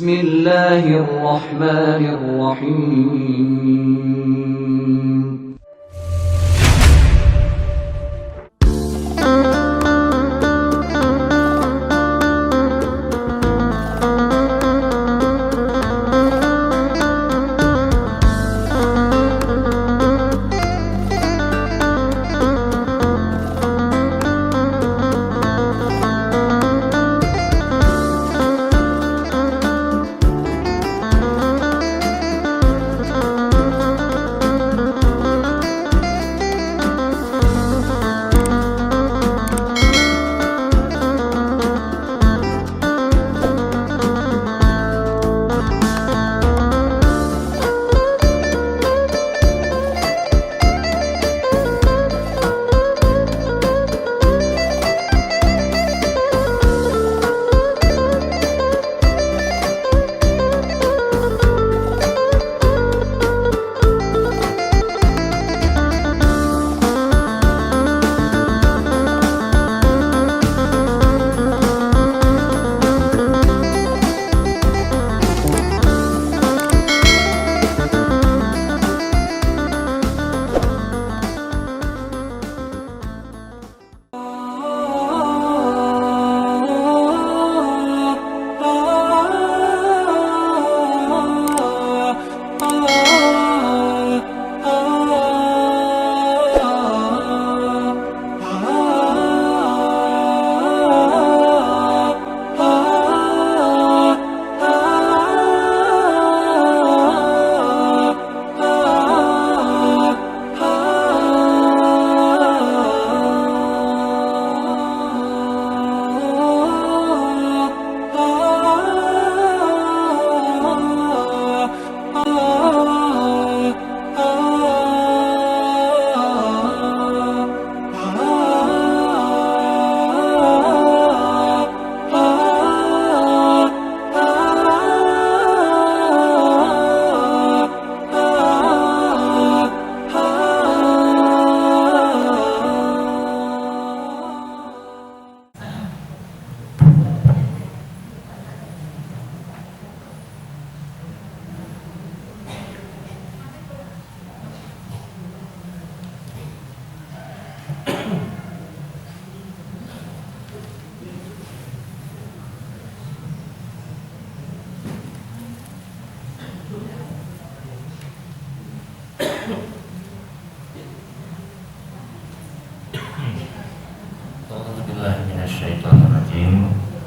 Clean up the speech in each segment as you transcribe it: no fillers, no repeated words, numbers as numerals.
Bismillahirrahmanirrahim.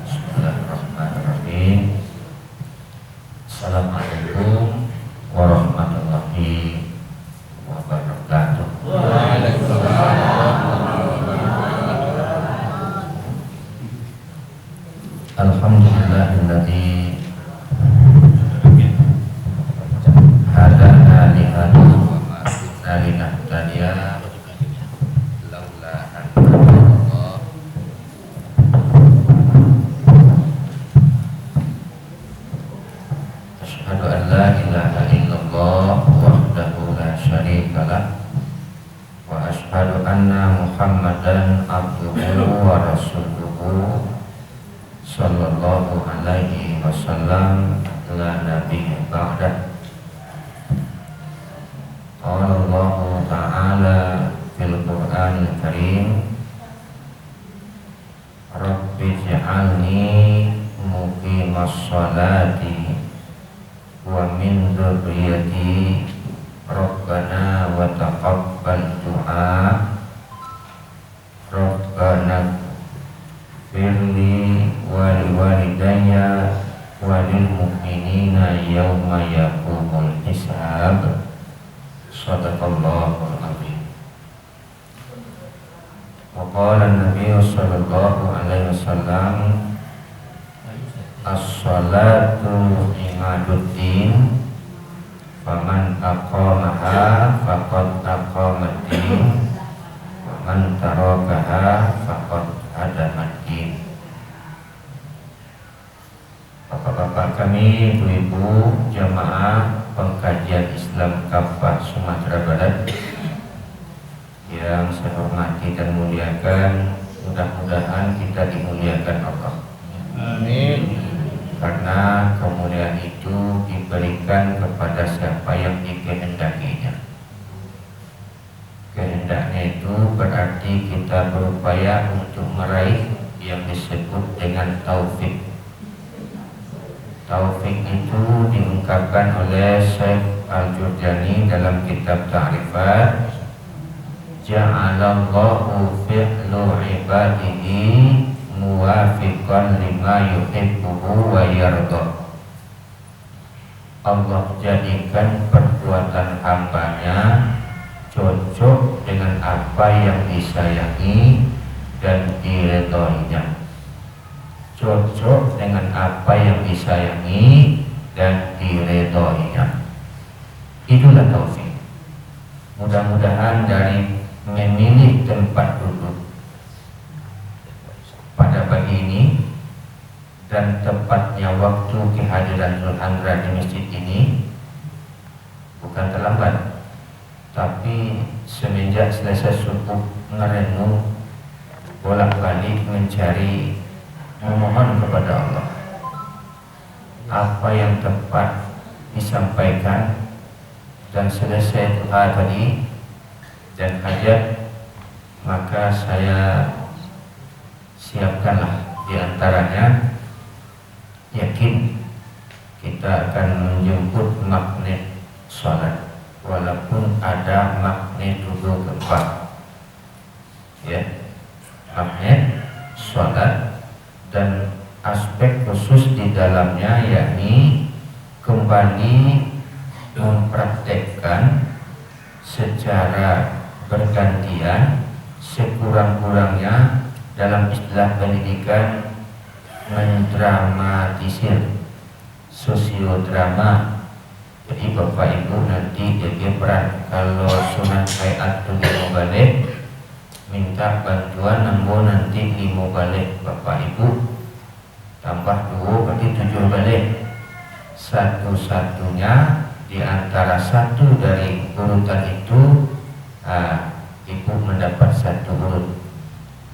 Bismillahirrahmanirrahim. Assalamualaikum warahmatullahi wabarakatuh. Alhamdulillahilladzi hadana li hadza wa ma kunna linahtadiya laula an hadana. Asyhadu an la ilaha illallah wahdahu la syarika lah wa asyhadu anna Muhammadan abduhu wa rasuluhu sallallahu alaihi wasallam la nabiyya ba'dah. Qala Allah ta'ala fil Qur'anil Karim, Rabbi ij'alni muqimas sholati wa min dzurriyyati Rabbana wa taqabbal du'a. Rabbana firli wa liwalidayya wa lil mu'minina yawma yaqumul hisab. Shadaqallahul azim. Wa qala an-nabiy sallallahu alaihi wasallam, as-salatu imaduddin, faman aqamaha faqad aqamaddin, wa man tarakaha faqad hadamaddin. Bapak-bapak kami, ibu-ibu, jamaah pengkajian Islam Kafah Sumatera Barat yang saya hormati dan muliakan, mudah-mudahan kita dimuliakan Allah. Amin. Karena karena kemuliaan itu diberikan kepada siapa yang dikehendakinya. Kehendaknya itu berarti kita berupaya untuk meraih yang disebut dengan taufik. Taufik itu diungkapkan oleh Syekh Al-Jurjani dalam kitab Ta'rifat. Ja'alallahu fi'lu ibadihi muwafiqan lima yuhibbuhu wa yarda. Allah jadikan perbuatan hambanya cocok dengan apa yang disayangi dan diridhoinya. Cocok dengan apa yang disayangi dan diridhoinya. Itulah taufik. Mudah-mudahan dari memilih tempat duduk pada pagi ini dan tepatnya waktu kehadiran Zulhandra di masjid ini bukan terlambat, tapi semenjak selesai subuh merenung bolak-balik mencari, memohon kepada Allah apa yang tepat disampaikan, dan selesai doa tadi dan hajat, maka saya siapkanlah diantaranya. Yakin kita akan menjemput magnet sholat, walaupun ada magnet duduk keempat, ya, magnet sholat, dan aspek khusus di dalamnya yakni kembali mempraktekkan secara bergantian sekurang-kurangnya, dalam istilah pendidikan, mendramatisir sosiodrama. Jadi Bapak Ibu nanti jadi peran, kalau sunat hayat itu 5 balik, minta bantuan nambah nanti 5 balik Bapak Ibu, tambah 2 berarti 7 balik. Satu-satunya di antara satu dari urutan itu, Ibu mendapat satu urut.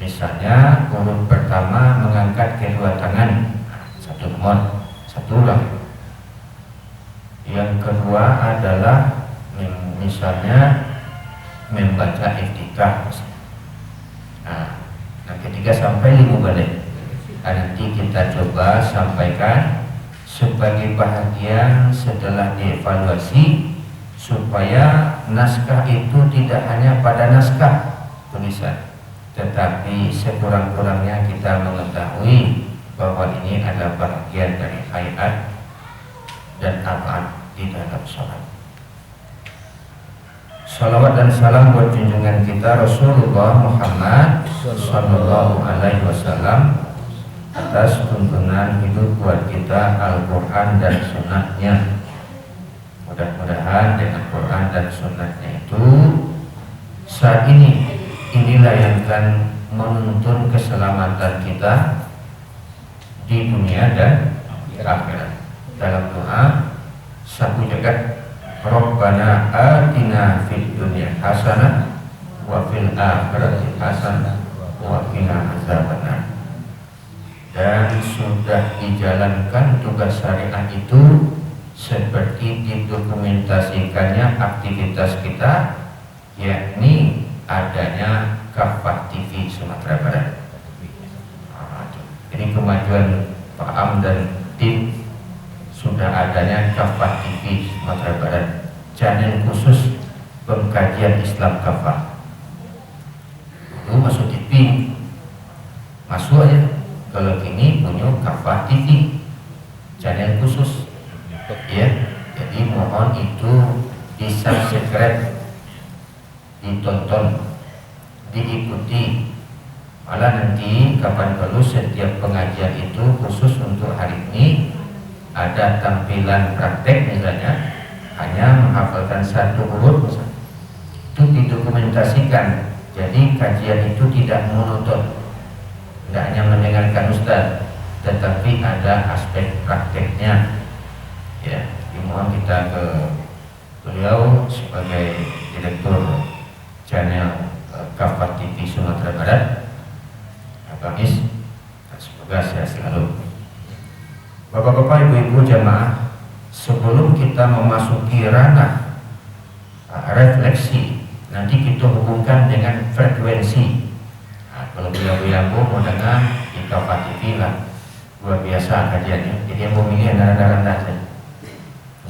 Misalnya urut pertama mengangkat kedua tangan, satu nomor, satu lah. Yang kedua adalah misalnya membaca Iftitah. Nah, ketiga sampai 5 balik. Nanti kita coba sampaikan sebagai bahagian setelah dievaluasi, supaya naskah itu tidak hanya pada naskah tulisan, tetapi sekurang-kurangnya kita mengetahui bahwa ini adalah bagian dari hayat dan abad di dalam sholat. Salawat dan salam buat junjungan kita Rasulullah Muhammad Sallallahu Alaihi Wasallam atas tuntunan hidup buat kita Al-Quran dan Sunnahnya. Mudah-mudahan dengan Quran dan Sunnahnya itu saat ini, inilah yang akan menuntun keselamatan kita di dunia dan akhirat. Dalam doa sabu jagat, Rabbana atina fid dunya hasanah wa fil akhirati hasanah wa qina azabannar. Dan sudah dijalankan tugas syariat itu seperti didokumentasikannya aktivitas kita, yakni adanya Kafah TV Sumatera Barat. Ini kemajuan Pak Am dan tim, sudah adanya Kafah TV Sumatera Barat, channel khusus pengkajian Islam Kafah. Itu masuk TV, masuk aja. Kalau kini punya Kafah TV, channel khusus, ya. Jadi mohon itu di-subscribe, ditonton, diikuti. Malah nanti kapan perlu setiap pengajian itu khusus untuk hari ini ada tampilan praktek, misalnya hanya menghafalkan satu huruf, itu didokumentasikan. Jadi kajian itu tidak monoton, tidak hanya mendengarkan ustaz, tetapi ada aspek prakteknya. Ya, dimohon kita ke beliau sebagai direktur channel Kafah TV Sumatera Barat, Abang Is, semoga sehat selalu. Bapak-bapak, ibu-ibu jamaah, sebelum kita memasuki ranah refleksi, nanti kita hubungkan dengan frekuensi. Kalau bila-bila mau dengar kita TV lah, luar biasa kajiannya. Jadi yang memilih rendah-rendah saja.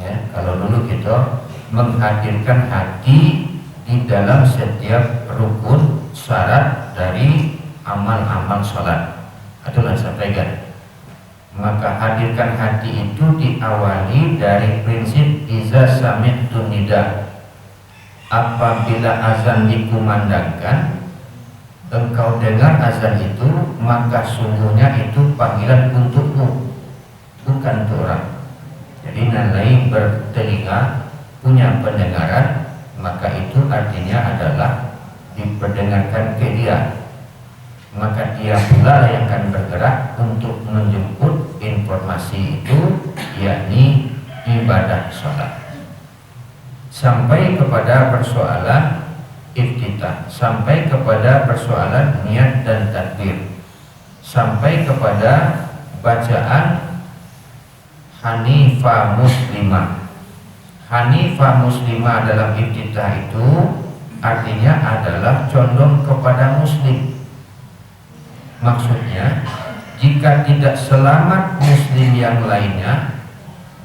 Ya, kalau dulu kita menghadirkan hati di dalam setiap rukun syarat dari amal-amal sholat. Itulah sampaikan. Maka hadirkan hati itu diawali dari prinsip iza sami'tu nida. Apabila azan dikumandangkan, engkau dengar azan itu, maka sungguhnya itu panggilan untukmu, bukan untuk orang. Jadi nalai bertelinga, punya pendengaran, maka itu artinya adalah diperdengarkan ke dia. Maka dia pula yang akan bergerak untuk menjemput informasi itu, yakni ibadah sholat. Sampai kepada persoalan iftitah, sampai kepada persoalan niat dan takbir, sampai kepada bacaan Hanifah Muslimah. Hanifah Muslimah dalam iftitah itu artinya adalah condong kepada muslim. Maksudnya, jika tidak selamat muslim yang lainnya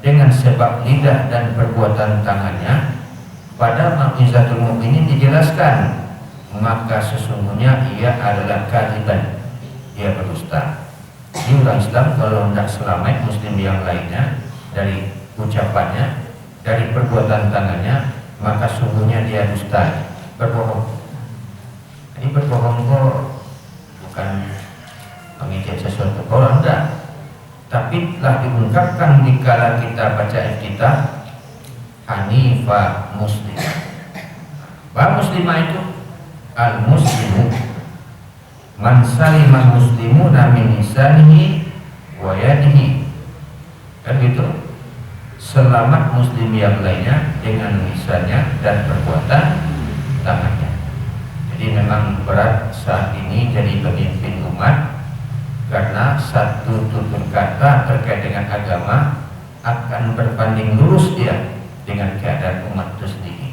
dengan sebab lidah dan perbuatan tangannya, pada Ma'izatul Mu'minin dijelaskan, maka sesungguhnya ia adalah kadiban, dia berdusta. Di orang Islam kalau tidak selamat muslim yang lainnya dari ucapannya, dari perbuatan tangannya, maka sungguhnya dia dusta, berbohong. Jadi berbohong kok bukan mengikut sesuatu orang, enggak, tapi telah diungkapkan dikala kita baca iftitah Hanifah Muslimah. Bahwa Muslimah itu al-muslimu man salimah muslimuna min lisanihi wa yadihi. Kan gitu. Selamat muslim yang lainnya dengan lisannya dan perbuatan tangannya. Jadi memang berat saat ini jadi pemimpin umat, karena satu tutur kata terkait dengan agama akan berbanding lurus dia dengan keadaan umat itu sendiri.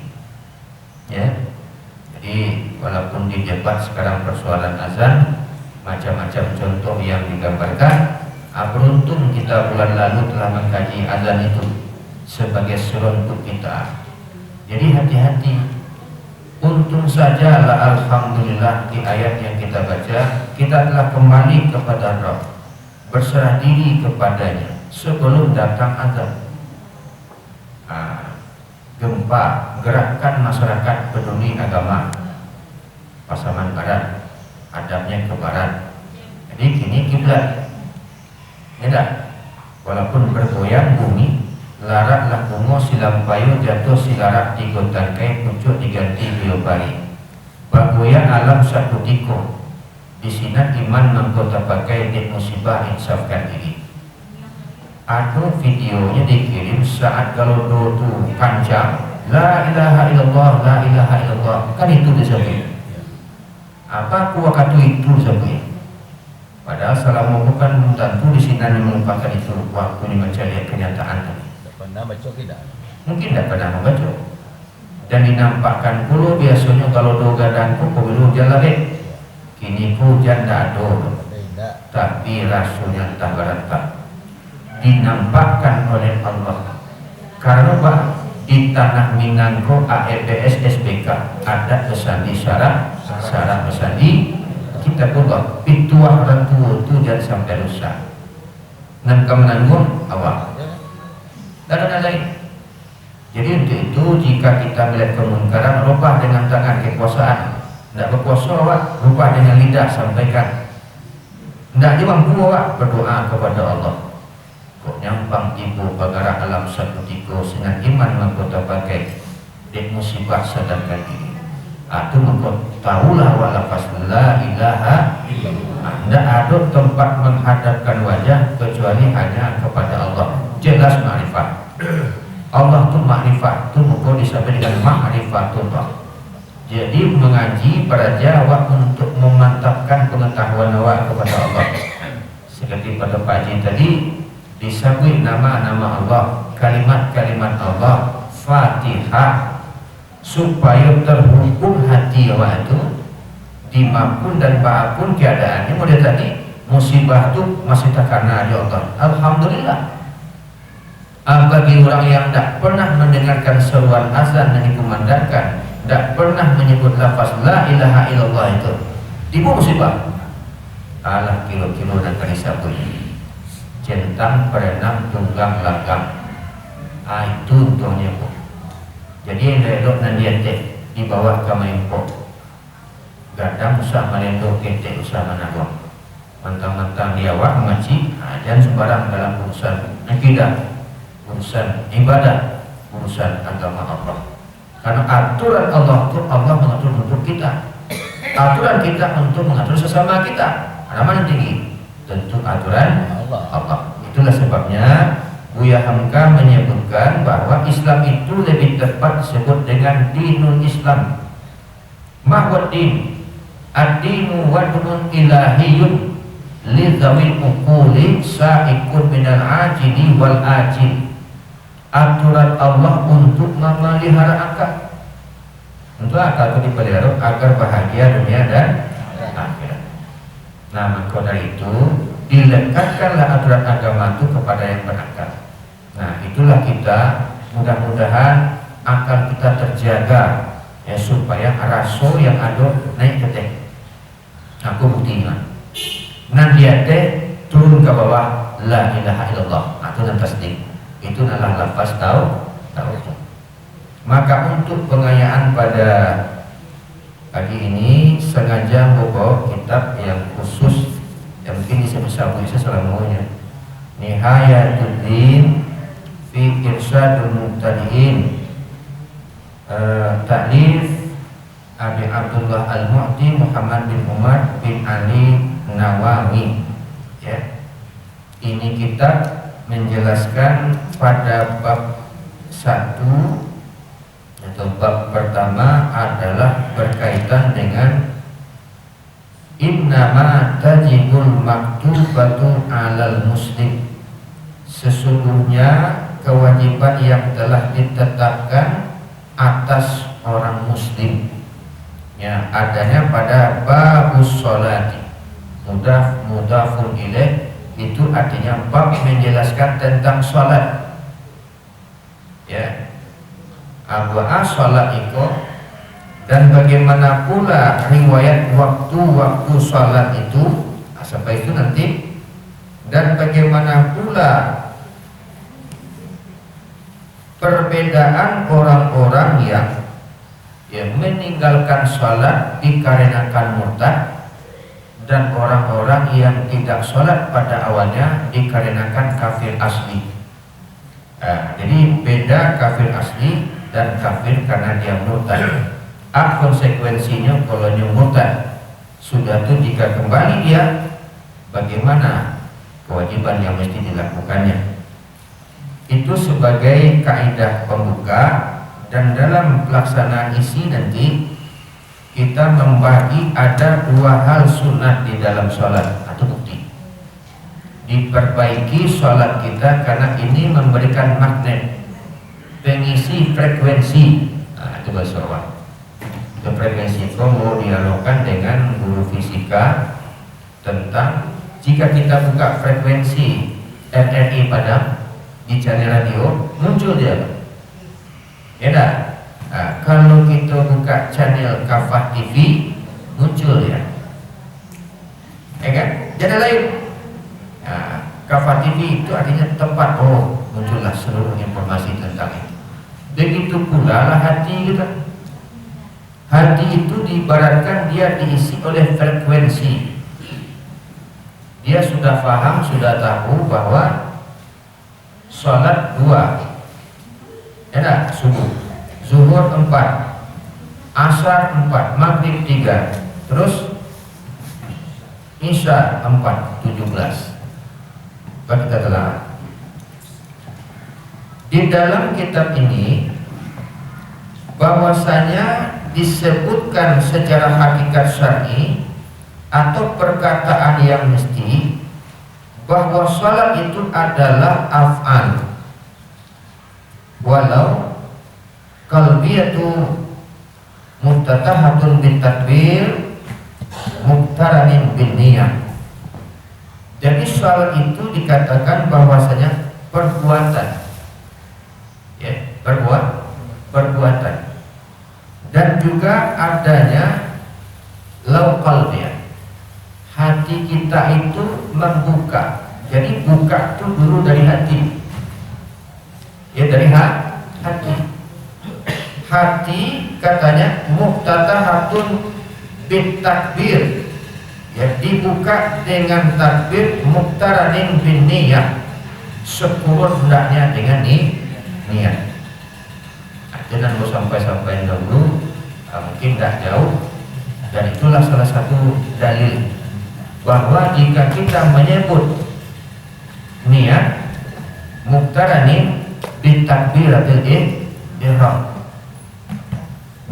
Ya, jadi walaupun di debat sekarang persoalan azan, macam-macam contoh yang digambarkan. Beruntung kita bulan lalu telah mengkaji azan itu sebagai suruh untuk kita. Jadi hati-hati. Untung saja lah alhamdulillah di ayat yang kita baca kita telah kembali kepada Rabb, berserah diri kepadanya sebelum datang azab. Gempa gerakan masyarakat peduli agama Pasaman Barat, adabnya ke barat. Jadi kini kiblat, ya, walaupun bergoyang bumi, laratlah bungo silam payu jatuh silarat digotan kai pucuk diganti biobari. Bagoyang alam satu tiko, di sini iman mengkota pakai di musibah insafkan diri. Ada videonya dikirim saat kalau tu panjang, la ilaha illallah, la ilaha illallah, kan itu disebut. Apa kuakatu itu disebut? Padahal salamu bukan tentu di sini melupakan itu waktu mencari kenyataan tadi. Pernah baca tidak? Mungkin tidak pernah membaca. Dan dinampakkan pula biasanya kalau doa gadangku pemilu jalan kini hujan tak ada, tapi rasulnya tak berata. Dinampakkan oleh Allah. Karena bah, di tanah Minangko AEPS SBK ada pesandi syarat pesandi kita buka pituah rantu tu jangan sampai rusak. Nan kemenanggung awal. Dan lain. Jadi untuk itu jika kita melihat kemungkaran, rubah dengan tangan kekuasaan. Tidak berkuasa awak, rubah dengan lidah sampaikan. Tidak mampu awak, berdoa kepada Allah. Kok nyampang ibu bagara alam satu tiga dengan iman mengkota pakai dek musibah sadarkan diri. Itu mengkot tahulah wa lafaz la ilaha illallah. Tidak ada tempat menghadapkan wajah kecuali hanya kepada Allah. Jelas ma'rifat. Allah itu ma'rifat, itu mengkot disebut dengan ma'rifatullah. Jadi mengaji para jawab untuk memantapkan pengetahuan awak kepada Allah. Seperti pada Pak Haji tadi, disebut nama-nama Allah, kalimat-kalimat Allah, Fatihah, supaya terhukum hati awak itu dimapun dan maapun keadaannya. Mulai tadi musibah itu masih tak karena ada Allah, alhamdulillah. Bagi orang yang tidak pernah mendengarkan seruan azan yang dikumandangkan, tidak pernah menyebut lafaz la ilaha illallah, itu timbul musibah. Allah kilo-kilo dan kali sabun centang perenang tunggang langgang, itu untungnya bu. Jadi yang relok nanti dibawa ke maimpo gadang usah melendo kete usah menagong mentang-mentang dia awak mengaji, dan sembarang dalam urusan akidah, urusan ibadah, urusan agama Allah. Karena aturan Allah itu Allah mengatur untuk kita, aturan kita untuk mengatur sesama kita. Mana tinggi? Tentu aturan Allah. Itulah sebabnya Buya Hamka menyebutkan bahwa Islam itu lebih tepat disebut dengan dinul Islam. Mahwad din, ad-dinu wadun ilahiyun li dzawil uquli sa'ikun minal ajili wal ajil. Aturan Allah untuk memelihara akal. Untuk akal itu dipelihara agar bahagia dunia dan akhirat. Nah, maka dari itu dilekatkanlah aturan agama itu kepada yang berakal. Nah, itulah kita mudah-mudahan akal kita terjaga, ya, supaya raso yang ada naik ke teh. Aku buktinya. Nah, dia teh turun ke bawah la ilaha illallah atau dan tasdik. Itu adalah lafaz tahu. Maka untuk pengayaan pada pagi ini sengaja membawa kitab yang khusus yang mungkin bisa selamanya, Nihayatuddin fi Irsyadul Muqtadiin, ta'lif Abi Abdullah Al-Mu'ti Muhammad bin Umar bin Ali Nawawi. Ya. Ini kitab menjelaskan pada bab 1 atau bab pertama adalah berkaitan dengan innama tajibul maktubatu alal muslim. Sesungguhnya kewajiban yang telah ditetapkan atas orang muslim, ya, adanya pada babus sholati, mudafun ilaih, itu artinya bab menjelaskan tentang sholat, ya. Abwa'a sholat itu, dan bagaimana pula riwayat waktu-waktu sholat itu, sampai itu nanti, dan bagaimana pula perbedaan orang-orang yang meninggalkan sholat dikarenakan murtad, dan orang-orang yang tidak sholat pada awalnya dikarenakan kafir asli. Jadi beda kafir asli dan kafir karena dia murtad. Konsekuensinya kalau dia murtad, sudah itu jika kembali dia, bagaimana kewajiban yang mesti dilakukannya. Itu sebagai kaidah pembuka, dan dalam pelaksanaan isi nanti kita membagi ada 2 hal sunat di dalam sholat atau bukti. Diperbaiki sholat kita karena ini memberikan magnet, pengisi frekuensi. Itu bahasa Arab. Itu frekuensi itu mau dialogkan dengan guru fisika tentang jika kita buka frekuensi RRI Padang di channel radio, muncul dia. Ya dah. Kalau kita buka channel Kafah TV, muncul dia. Ya kan? Channel lain. Kafah TV itu artinya tempat muncullah seluruh informasi tentang itu. Begitu pula lah hati kita. Hati itu diibaratkan dia diisi oleh frekuensi. Dia sudah paham, sudah tahu bahwa sholat 2, ya, subuh, zuhur 4, asar 4, maghrib 3, terus isya 4, 17. Kita telah di dalam kitab ini bahwasanya disebutkan secara hakikat syar'i atau perkataan yang mesti bahwa salat itu adalah af'al, walau qalbiyatu muftatahatun bitakbir muqtaranin bin niyah. Jadi salat itu dikatakan bahwasanya perbuatan, ya, perbuatan, dan juga adanya lau qalbiyah, hati kita itu membuka. Jadi buka itu dulu dari hati, ya, dari hati. Hati katanya muftatahatun bitakbir, ya, dibuka dengan takbir muqtaranin bin niyah, sekurun hendaknya dengan niat. Jangan mau sampai dahulu, mungkin tidak jauh, dan itulah salah satu dalil bahwa jika kita menyebut niat muqtaranin bitakbiratil ihram,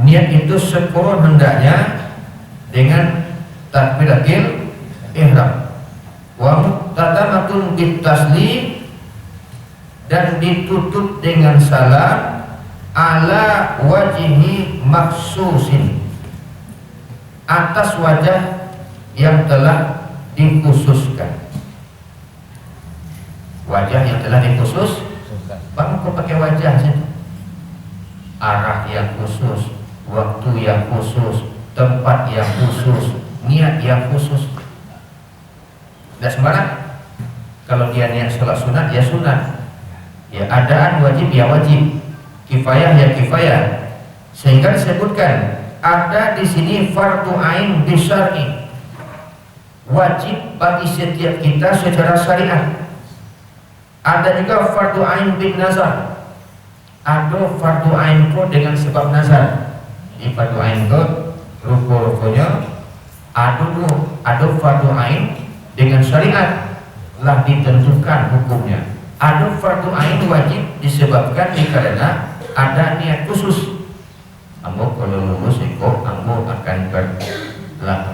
niat itu sekurun hendaknya dengan takbiratil ihram. Wa muqtadamatun bitaslim, dan ditutup dengan salam ala wajhi maksusin, atas wajah yang telah dikhususkan. Wajah yang telah dikhususkan. Bang, kok pakai wajah sih? Arah yang khusus, waktu yang khusus, tempat yang khusus, niat yang khusus. Dan sembarang. Kalau dia niat sholat sunat, ya sunat. Ya, adaan wajib, ya wajib. Kifayah, ya kifayah. Sehingga disebutkan ada di sini fardu ain bisyar'i, wajib bagi setiap kita secara syariat. Ada juga fardu ain bin nazar, ada fardu ain itu dengan sebab nazar. Ini fardu ain itu ruku-rukunya, ada fardu ain dengan syariat lah ditentukan hukumnya. Ada fardu ain wajib disebabkan karena ada niat khusus. Ambo kalau lulus eko, ambo akan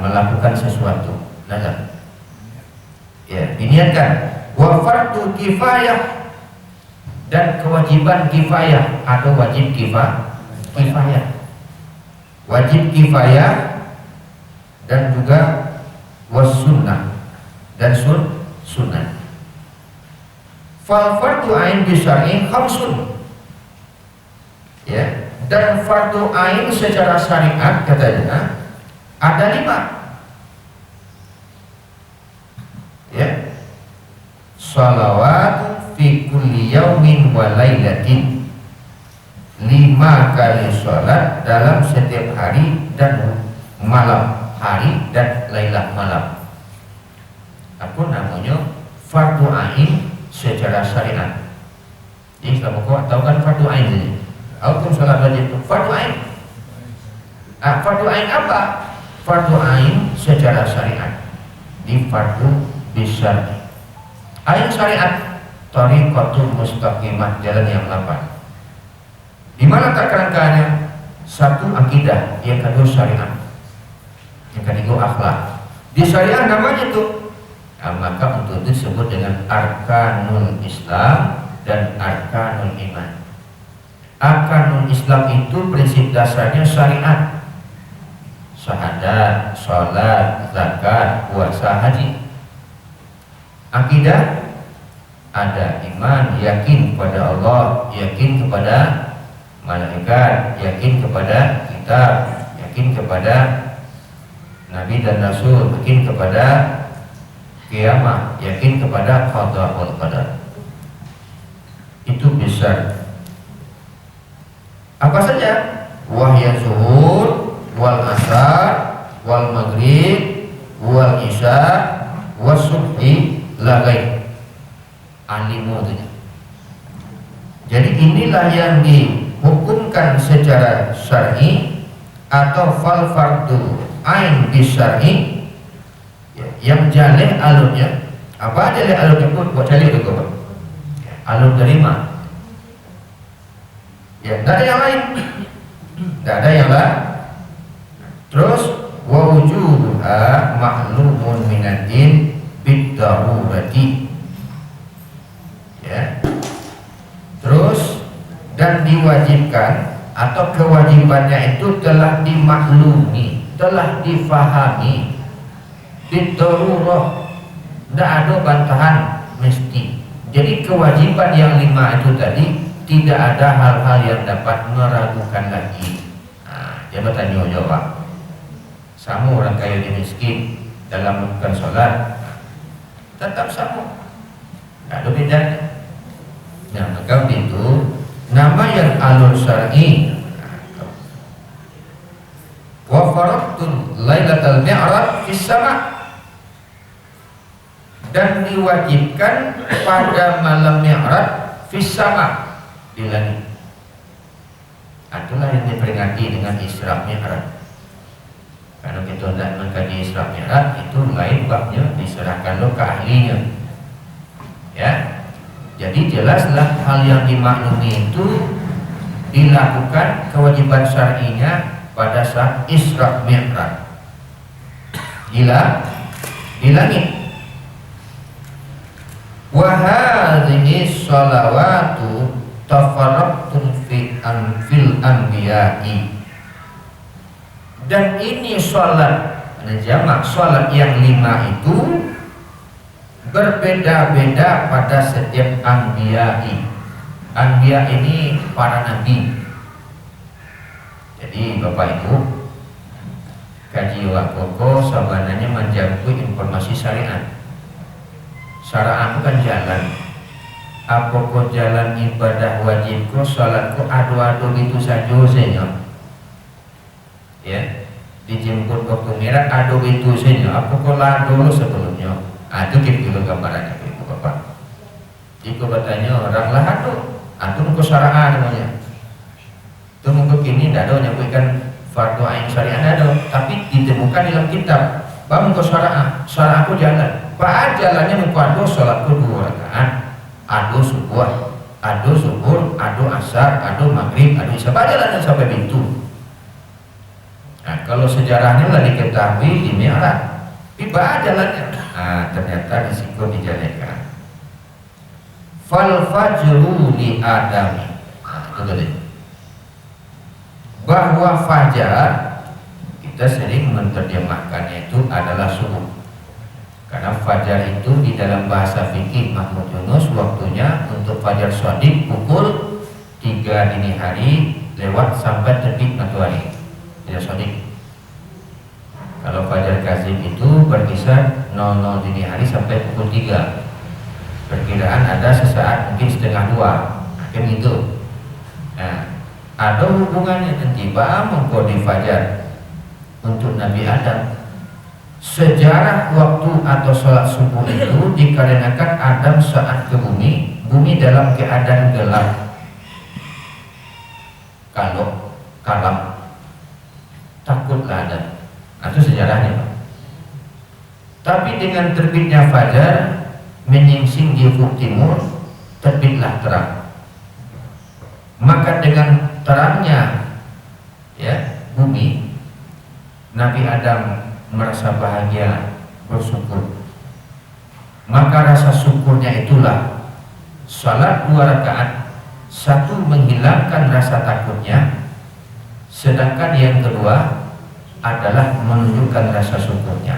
melakukan sesuatu. Nazar. Ya, diniatkan. Wa fardu kifayah, dan kewajiban kifayah, atau wajib kifayah. Wajib kifayah dan juga was sunnah dan sunnah. Fal fardu ain bisyar'i khamsun. Ya, dan fardu ain secara syariat katanya ada 5. Ya. Shalawat fi kulli yaumin wa lailatin, 5 kali sholat dalam setiap hari dan malam, hari dan lailah malam. Aku namanya fardu ain secara syariat. Jadi kamu tahu kan fardu ain ini? Hukum sholat wajib itu fardu ain. Fardu ain apa? Fardu ain secara syariat. Di fardu bisyar'i. Ain syariat, thariqatul mustaqimah, jalan yang lapang. Di mana kerangkanya? 1 akidah, yang kedua syariat, yang ketiga akhlak. Di syariat namanya itu, maka untuk itu disebut dengan arkanul Islam dan arkanul iman. Arkanul Islam itu prinsip dasarnya syariat, syahadat, sholat, zakat, puasa, haji. Akidah ada iman, yakin kepada Allah, yakin kepada malaikat, yakin kepada kitab, yakin kepada nabi dan rasul, yakin kepada kiamat, yakin kepada qada wal qadar. Itu besar. Apa saja? Wahya zuhur, wal asar, wal maghrib, wal isya, was subhi, lagai alimu. Jadi inilah yang dihukumkan secara syar'i atau fal fardu ain bisyar'i, yang jaleh alurnya. Apa jaleh alurnya pun buat jaleh itu kok. Alur dari mana? Ya, tidak ada yang lain. Tidak ada yang lain. Terus wa wujuduha ma'lumun minatin bid-darurati, dan diwajibkan atau kewajibannya itu telah dimaklumi, telah difahami, bidarurah, tidak ada bantahan mesti. Jadi kewajiban yang 5 itu tadi tidak ada hal-hal yang dapat meragukan lagi. Dia bertanya jawab. Sama orang kaya dan miskin dalam melakukan sholat tetap sama, tidak ada bedanya. Nah, maka itu nama yang alur syar'i. Wa faradtul lailatal mi'raj fis sama', dan diwajibkan pada malam mi'raj fis sama', di langit. Itulah yang diperingati dengan Isra Mi'raj. Kalau kita tidak mengkaji Isra Mi'raj, itu lain babnya, diserahkan lo ke ahlinya. Ya, jadi jelaslah hal yang dimaklumi itu dilakukan kewajiban syar'inya pada saat Isra Mi'raj. Di langit. Wa hadhihi sholawatu tafarraqtun fil anbiya'i, dan ini sholat jamak, sholat yang 5 itu berbeda-beda pada setiap anbiya'i. Anbiya ini para nabi. Jadi Bapak Ibu, kaji wakoko sebenarnya menjangkau informasi syariat. Syariat itu kan jalan. Apakah jalan ibadah wajibku, sholatku adu-adu gitu saja senyum. Ya, dijemput waktu merah adu gitu senyum. Apakah lado sebelumnya? Itu gitu gambarannya Ibu Bapak. Jika bertanya orang lah adu nunggu syariat namanya. Itu nunggu kini tidak ada nyampaikan fardu ain syariat ada, tapi ditemukan dalam kitab. Bang nunggu syariatku jalan. Pak jalannya nunggu adu sholatku 2 rakaat. Adu subuh, adu zuhur, adu asar, adu maghrib, adu isya, jalannya sampai pintu. Nah, kalau sejarahnya lah diketahui di Mi'raj, tiba jalannya. Ternyata risiko dijadikan. Fal fajru li adami. Itu tadi. Bahwa fajar kita sering menerjemahkannya itu adalah subuh. Karena fajar itu di dalam bahasa fikih Mahmud Yunus waktunya untuk fajar shadiq pukul 3 dini hari lewat sampai terbit matahari. Fajar shadiq. Kalau fajar kazim itu berkisar 00 dini hari sampai pukul 3. Perkiraan ada sesaat mungkin setengah 2. Kan gitu. Nah, ada hubungannya nanti mengkode fajar untuk Nabi Adam. Sejarah waktu atau sholat subuh itu dikarenakan Adam saat ke bumi dalam keadaan gelap, kalau kalam, takutlah Adam. Itu sejarahnya. Tapi dengan terbitnya fajar menyingsing di ufuk timur, terbitlah terang. Maka dengan terangnya ya bumi, Nabi Adam merasa bahagia, bersyukur. Maka rasa syukurnya itulah salat 2 rakaat, satu menghilangkan rasa takutnya, sedangkan yang kedua adalah menunjukkan rasa syukurnya.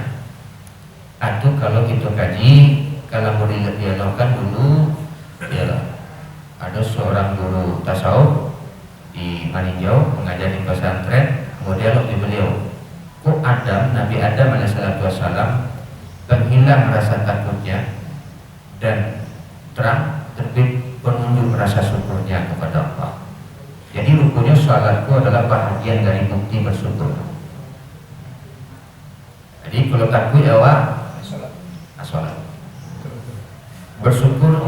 Itu kalau kita kaji, kalau mau dialogkan dulu ya, ada seorang guru tasawuf di Maninjau mengajar di pesantren, kemudian di beliau, kok Nabi Adam alaihissalam menghilang rasa takutnya dan terang terbit penunjuk rasa syukurnya kepada Allah. Jadi rupanya salatku adalah bahagian dari bukti bersyukur. Jadi kalau takut ya salat, bersyukur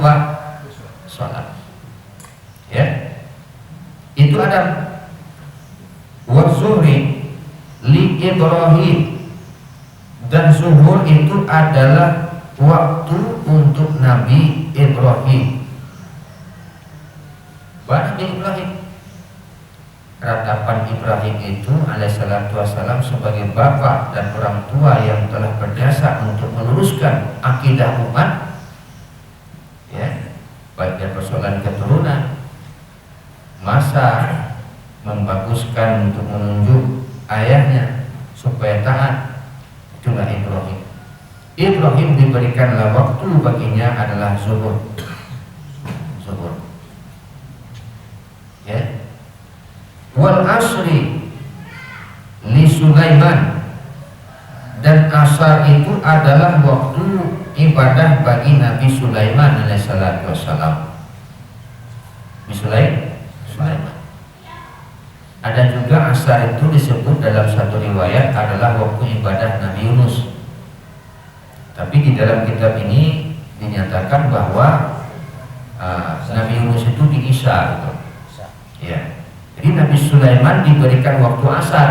salat. Ya, itu Adam. Wa zuhri li Ibrahim, dan zuhur itu adalah waktu untuk Nabi Ibrahim. Nabi Ibrahim, ratapan Ibrahim itu alaihissalatu wassalam sebagai bapak dan orang tua yang telah berdasar untuk meluruskan akidah umat, ya, baik dari persoalan keturunan masa membaguskan untuk menunjuk ayahnya supaya taat, itulah Ibrahim. Ibrahim diberikanlah waktu baginya adalah zuhur. Ya. Wal asri li Sulaiman, dan asar itu adalah waktu ibadah bagi Nabi Sulaiman alaihissalatu wassalam. Sulaiman. Ada juga asar itu disebut dalam satu riwayat adalah waktu ibadah Nabi Yunus. Tapi di dalam kitab ini dinyatakan bahwa Nabi Yunus itu di Isya gitu. Ya. Jadi Nabi Sulaiman diberikan waktu asar.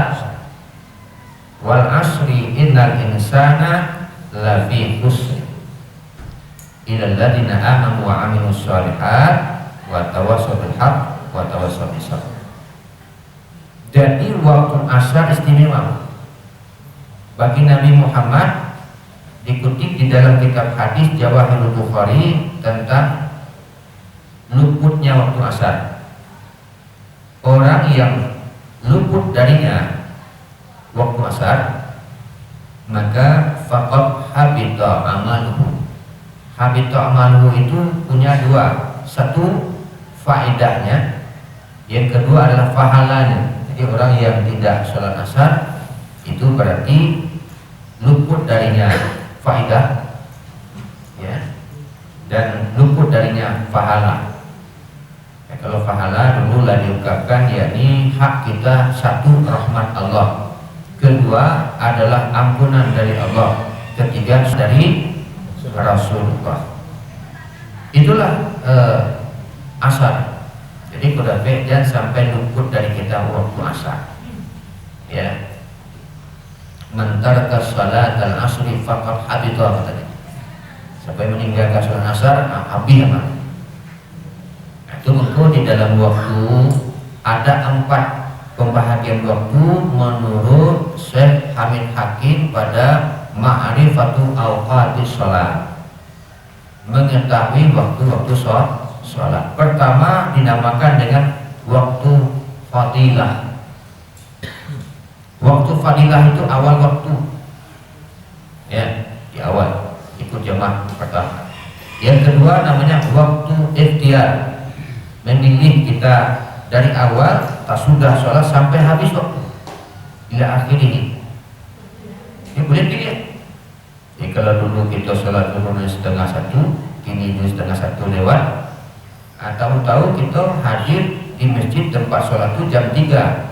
Wal asri innal insana lafi khusr illa alladziina aamanu wa 'amilus shalihat wa tawassaw bil haqq wa tawassaw bis sabr. Jadi waktu asar istimewa bagi Nabi Muhammad, dikutip di dalam kitab hadis Jawahirul Bukhari tentang luputnya waktu asar. Orang yang luput darinya waktu asar, maka faqad habita amaluhu. Habita amaluhu itu punya dua, satu faedahnya, yang kedua adalah pahalanya. Jadi orang yang tidak sholat asar itu berarti luput darinya faedah, ya, dan luput darinya pahala. Ya, kalau pahala dulu lah diungkapkan, yakni hak kita, satu rahmat Allah, kedua adalah ampunan dari Allah, ketiga dari Rasulullah. Itulah asar. Jadi kudape jangan sampai luput dari kita waktu asar. Ya. Man taraka salat al-asri faqad habita, katanya. Siapa yang meninggalkan salat asar, habis amal. Itu engkau di dalam waktu ada 4 pembahagian waktu menurut Syekh Hamid Hakim pada Ma'rifatu Awqatis Shalah, mengetahui waktu-waktu sholat. Pertama dinamakan dengan waktu fadilah. Waktu fadilah itu awal waktu, ya, di awal ikut jamaah pertama. Yang kedua namanya waktu ikhtiar, memilih kita dari awal tak sudah sholat sampai habis waktu ila akhir ini. Ini boleh pilih. Jadi kalau dulu kita sholat dulu 12:30, kini 2:30 lewat, tahu-tahu kita hadir di masjid tempat sholat itu jam 3,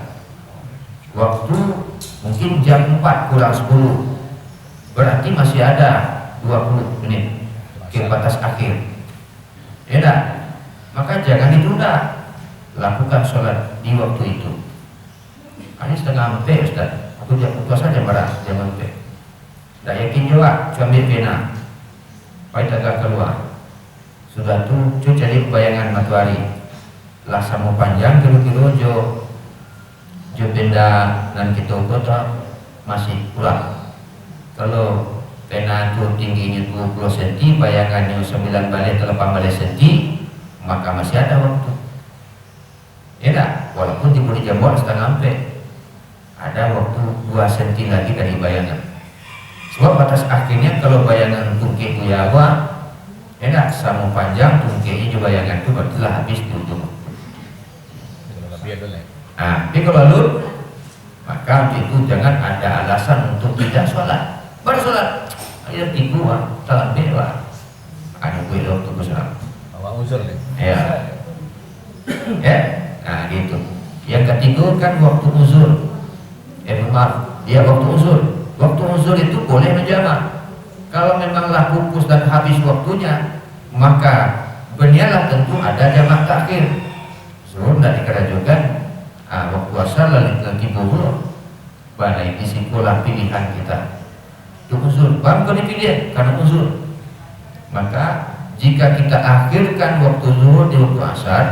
waktu mungkin jam 4 kurang 10, berarti masih ada 20 menit ke batas akhir, ya dah. Maka jangan ditunda, lakukan sholat di waktu itu. Ini 3:30 Ustaz, aku jam puasa jam berapa? Jam 4. Tak yakin juga, ambil pena, baik agak keluar. Sudah tu cari bayangan matahari, lah sama panjang kira-kira jo benda dan kita kota masih kurang. Kalau pena tu tingginya 20 cm, bayangannya 9 balik atau 8 balik cm, maka masih ada waktu. Ya tak? Walaupun diberi jam 3:30, ada waktu 2 cm lagi dari bayangan. Sebab batas akhirnya kalau bayangan tungke itu ya enak sama panjang tungkenya juga bayangan itu berarti lah habis tutup. Nah, tapi kalau lalu maka itu jangan ada alasan untuk tidak sholat. Baru sholat, ayo tipu telah bewa. Ada gue waktu bersolat. Bawa uzur deh. Ya, ya, nah gitu. Yang ketiga kan waktu uzur. Maaf, dia waktu uzur. Waktu uzur itu boleh menjamak. Kalau memanglah pupus dan habis waktunya, maka berniatlah tentu ada jamak takhir. Zuhur tidak dikerajukan, waktu asar lagi buhur. Pada ini simpullah pilihan kita. Itu uzur. Bangkau dipilih karena uzur. Maka jika kita akhirkan waktu zuhur di waktu asar,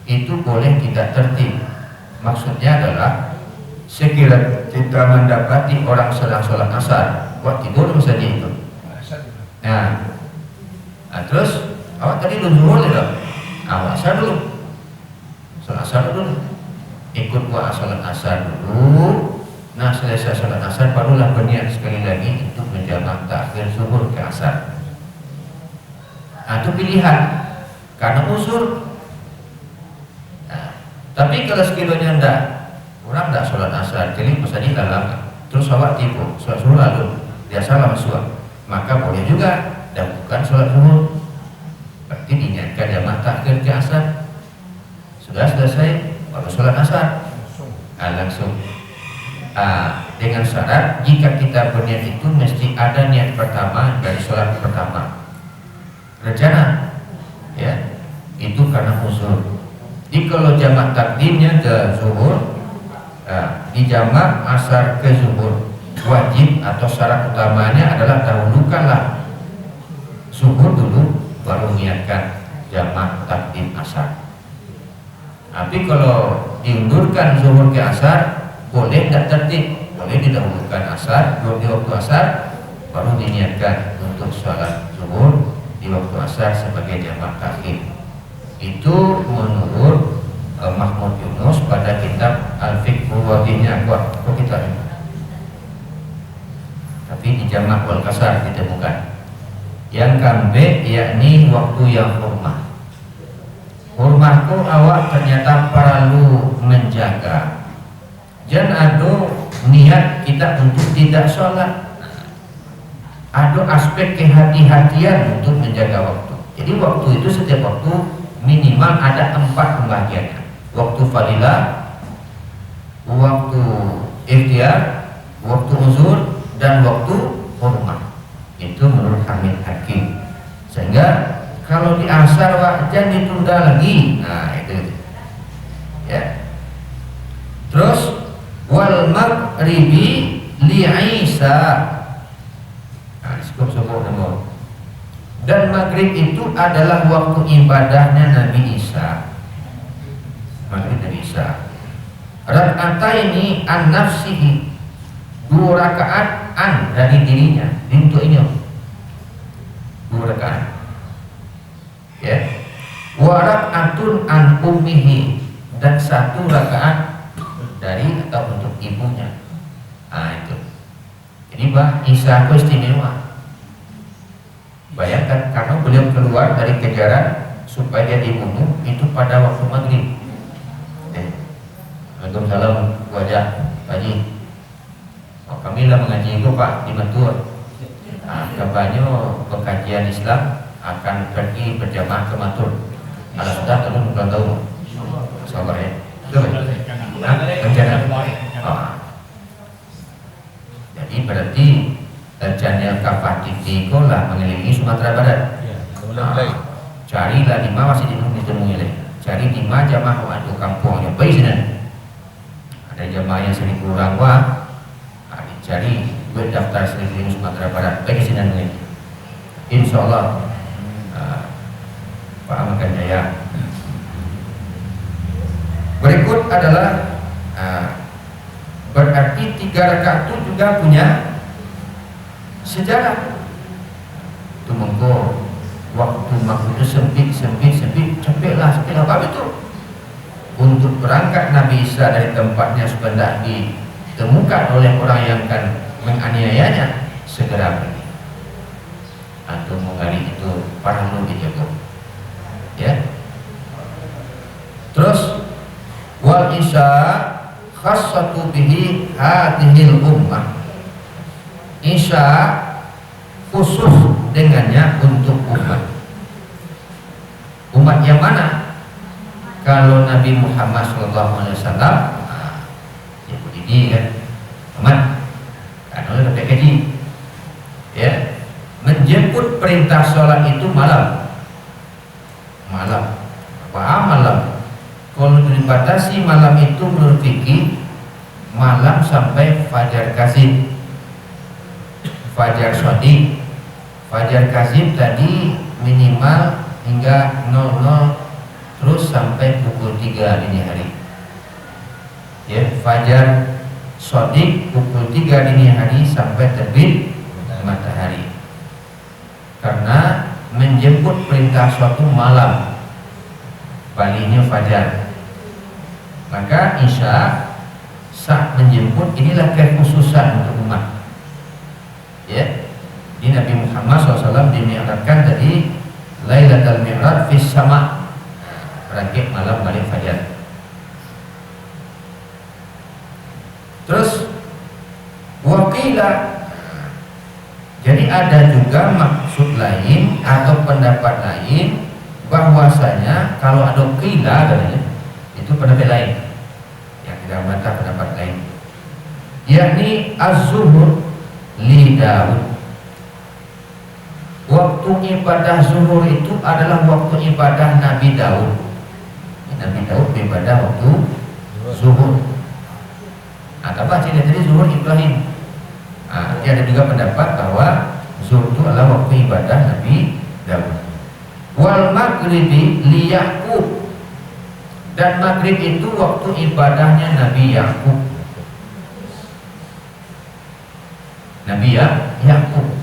itu boleh tidak tertib. Maksudnya adalah sekiranya kita mendapati orang sedang sholat asar, waktu tidur saja itu. Nah, terus awak tadi belum zuhur tidak? Awak asar dulu. sholat asar dulu, ikut gua sholat asar dulu. Nah selesai sholat asar barulah berniat sekali lagi untuk menjamak takhir zuhur ke asar. Nah itu pilihan karena uzur. Nah, tapi kalau sekiranya enggak, orang enggak sholat asar, jadi pesannya dalam, terus sholat tipu, sholat zuhur lalu dia salah masuk, maka boleh juga dan bukan sholat zuhur. Berarti diniatkan jamak takhir ke asar. Sudah selesai baru sholat asar. Langsung. Dengan syarat jika kita berniat itu mesti ada niat pertama dari sholat pertama. Rencana, ya, itu karena uzur. Jadi kalau jamak takdimnya ke zuhur, dijamak asar ke zuhur, wajib atau syarat utamanya adalah dahulukanlah zuhur dulu, baru niatkan jamak takdim asar. Tapi kalau diundurkan zuhur ke asar, boleh tidak tertib, boleh didahulukan asar di waktu asar, baru diniatkan untuk sholat zuhur di waktu asar sebagai jamak takhir. Itu menurut Mahmud Yunus pada kitab Al-Fiqh Wadihnya kuat. Kok kita ini? Tapi di jamak wal kasar ditemukan. Yang kambe yakni waktu yang hurmah. Hurmahku awak ternyata perlu menjaga. Jangan ada niat kita untuk tidak sholat. Ada aspek kehati-hatian untuk menjaga waktu. Jadi waktu itu setiap waktu minimal ada 4 pembagiannya. Waktu fadilah, waktu ikhtiar, waktu uzur, dan waktu hurmah. Itu menurut Hamid Hakim. Sehingga kalau di asar jangan ditunda lagi. Nah itu ya. Terus wal maghribi li Isa. Nah, cukup dan maghrib itu adalah waktu ibadahnya Nabi Isa. Maghrib Nabi Isa. Rak'ataini an nafsihi, 2 rakaat an dari dirinya, untuk ini 2 rakaat. Ya. Wa rak'atun an ummihi, dan 1 rakaat dari atau untuk ibunya. Nah itu. Jadi Isa itu istimewa. Bayangkan karena beliau keluar dari kejaran supaya dia dibunuh itu pada waktu maghrib. Waalaikumsalam wajah Pak Haji. Kami lah mengaji itu Pak di Matur. Kabarnya pengkajian Islam akan pergi berjamaah ke Matur. Kalau sudah tolong bukan tahu. Sabar ya. Rencana. Jadi berarti channel Kafatiti lah mengelilingi Sumatera Barat. Carilah di mana masih ditemui lagi. Cari di mana jamaah waktu kampungnya baik sini. Ada jamaah yang sering kurang dicari berdaftar sering Sumatera Barat baik sini nih. Insya Allah Pak Ahmad Jaya. Berikut adalah berarti 3 rakaat itu juga punya sejarah. Itu mengko waktu itu sempit capeklah apa itu untuk berangkat Nabi Isa dari tempatnya supaya ditemukan oleh orang yang akan menganiayanya, segera pergi atau menggali itu perlu dijaga ya. Terus wal isya khassatu bihi hadhil ummah. Isya khusus dengannya untuk umat yang mana? Kalau Nabi Muhammad SAW ya begini kan umat kan oleh PKJ ya, menjemput perintah sholat itu malam. Kalau dibatasi malam itu menurut fikih malam sampai fajar kazib, fajar shadiq. Fajar kazib tadi minimal hingga 00 terus sampai pukul 3 dini hari ya. Fajar shadiq pukul 3 dini hari sampai terbit matahari, karena menjemput perintah suatu malam, palinya fajar. Maka Isya saat menjemput inilah kekhususan untuk umat. Ya, di Nabi Muhammad SAW dimi'rajkan tadi Lailatul Mi'raj fis sama, rakit malam balik fajar. Terus wakila, jadi ada juga maksud lain atau pendapat lain bahwasanya kalau ada qila katanya itu pendapat lain yang tidak membantah pendapat lain, yakni az-zuhur li Daud. Waktu ibadah zuhur itu adalah waktu ibadah Nabi Daud. Nabi Daud ibadah waktu zuhur. Atau baca tadi zuhur Ibrahim. Ada juga pendapat bahwa zuhur itu adalah waktu ibadah Nabi Daud. Wal maghribi li Yaqub, dan maghrib itu waktu ibadahnya Nabi Yaqub. Nabi Yaqub.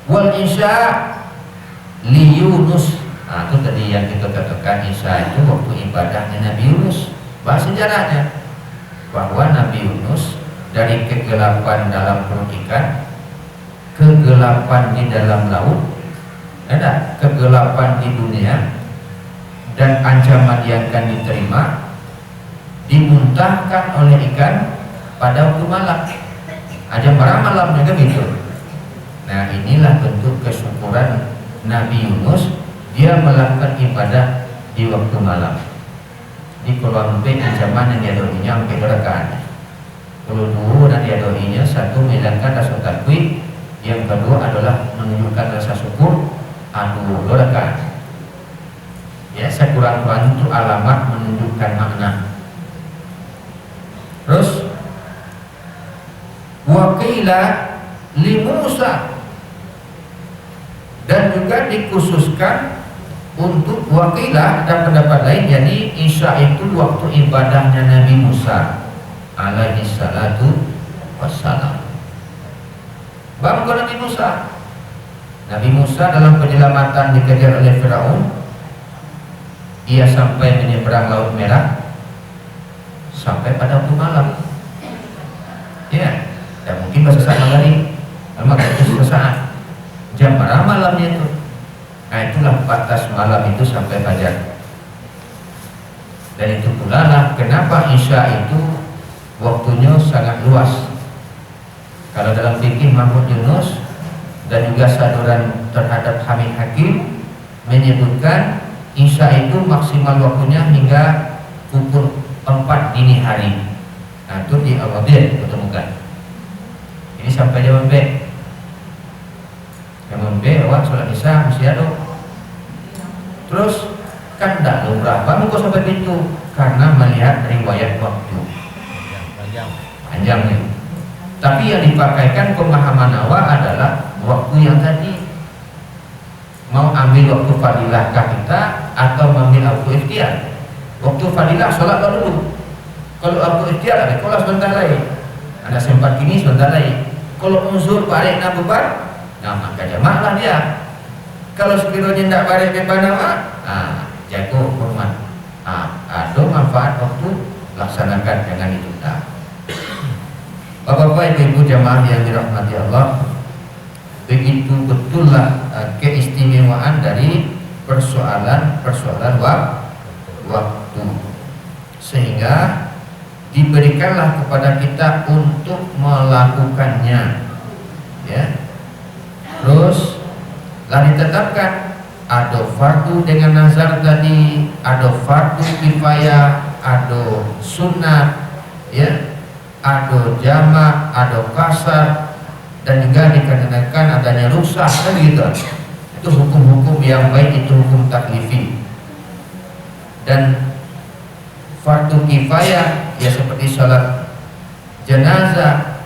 Wal isya li Yunus. Itu tadi yang kita katakan isya itu waktu ibadahnya Nabi Yunus. Bahas sejarahnya bahwa Nabi Yunus dari kegelapan dalam perut ikan, kegelapan di dalam laut, ada kegelapan di dunia, dan ancaman yang akan diterima dimuntahkan oleh ikan pada waktu malam. Aja malam juga gitu. Nah, inilah bentuk kesyukuran Nabi Yunus, dia melakukan ibadah di waktu malam. Di kalau sampai ancaman yang diadoinya sampai rakaat. Kalau dulu dan diadoinya satu menghilangkan rasa takut, yang kedua adalah menunjukkan rasa syukur. Rakaat. Ya, sekurang-kurangnya itu alamat menunjukkan makna. Terus waqila li Musa, dan juga dikhususkan untuk wakilah dan pendapat lain, jadi Isya itu waktu ibadahnya Nabi Musa alaihi salatu wassalam. Bangga Nabi Musa. Nabi Musa dalam penyelamatan dikejar oleh Firaun, ia sampai menyeberang Laut Merah sampai pada waktu malam. Ya, dan mungkin sesaat lagi, maka itu sesaat jam berapa malamnya itu. Nah, itulah batas malam itu sampai fajar. Dan itu pula lah kenapa Isya itu waktunya sangat luas. Kalau dalam fikih Mahmud Yunus dan juga saduran terhadap Hamid Hakim menyebutkan Isya itu maksimal waktunya hingga pukul 4 dini hari. Nah, itu di Al-Wadir ketemukan. Ini sampai jam B. Jam B awak sholat Isya mesti ada. Terus kan tidak lumrah bangun kok sampai itu, karena melihat riwayat waktu panjang nih. Tapi yang dipakaikan pemahaman awak adalah waktu yang tadi. Mau ambil waktu fadilahkah kita atau mengambil waktu ikhtiar? Waktu fadilah sholat dulu. Kalau waktu ikhtiar ada kalau sebentar lagi, ada sempat kini sebentar lagi. Kalau uzur balik nak beban, nah maka jamaklah dia. Kalau sekiranya tidak balik beban jago hormat. Ada manfaat waktu, laksanakan dengan itu. Bapak-bapak, ibu-ibu jamaah yang dirahmati Allah, begitu betullah keistimewaan dari persoalan waktu, sehingga diberikanlah kepada kita untuk melakukannya, ya. Terus lah ditetapkan ada fardu dengan nazar tadi, ada fardu kifayah, ada sunnah, ya, ada jamak, ada kasar, dan juga dikarenakan adanya ruksah, kan gitu. Itu hukum-hukum yang baik, itu hukum taklifi. Dan fardu kifayah ya seperti sholat jenazah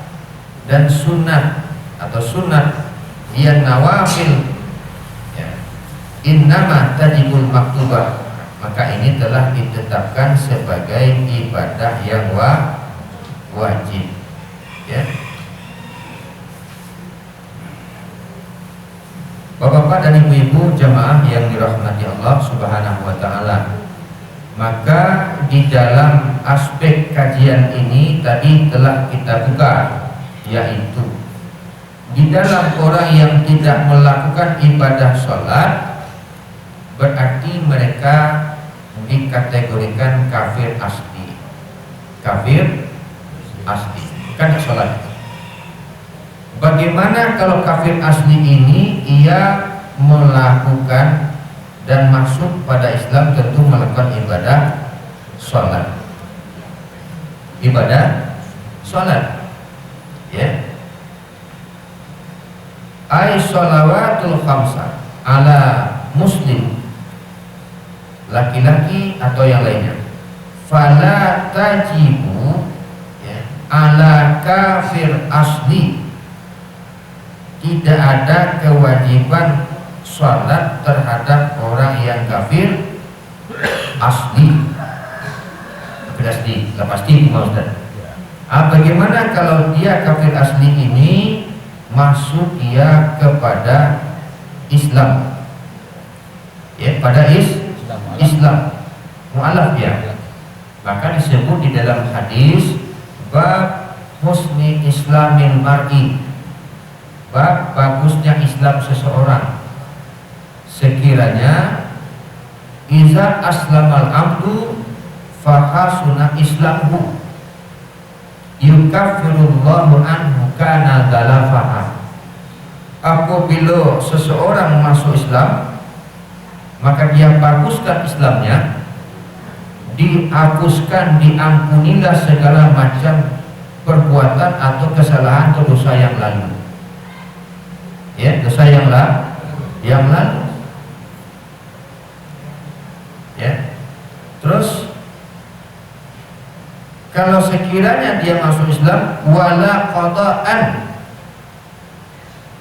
dan sunnah atau sunat yang nawafil, ya, innama tajibul maktubah, maka ini telah ditetapkan sebagai ibadah yang wajib, ya. Bapak-bapak dan ibu-ibu jamaah yang dirahmati Allah Subhanahu wa taala, maka di dalam aspek kajian ini tadi telah kita buka, yaitu di dalam orang yang tidak melakukan ibadah sholat berarti mereka dikategorikan kafir asli. Kafir asli kan sholat. Bagaimana kalau kafir asli ini ia melakukan dan masuk pada Islam, tentu melakukan ibadah sholat. Ibadah sholat, ya. Ay sholawatul khamsah ala muslim, laki-laki atau yang lainnya, fala tajibu, ya, ala kafir asli, tidak ada kewajiban sholat terhadap orang yang kafir asli. Kafir asli, nggak pasti Ustaz. Bagaimana kalau dia kafir asli ini masuk dia kepada Islam, ya, pada Islam mu'alaf, ya, maka disebut di dalam hadis bab husni islamil mar'i, bab bagusnya Islam seseorang sekiranya iza aslamal abdu fahasuna islamhu yukaffirullahu anhu kana dalafaha. Apabila seseorang masuk Islam maka dia baguskan Islamnya, dihapuskan, diampunilah segala macam perbuatan atau kesalahan atau dosa yang lalu, ya, dosa yang lalu, ya. Terus kalau sekiranya dia masuk Islam wala qada'an,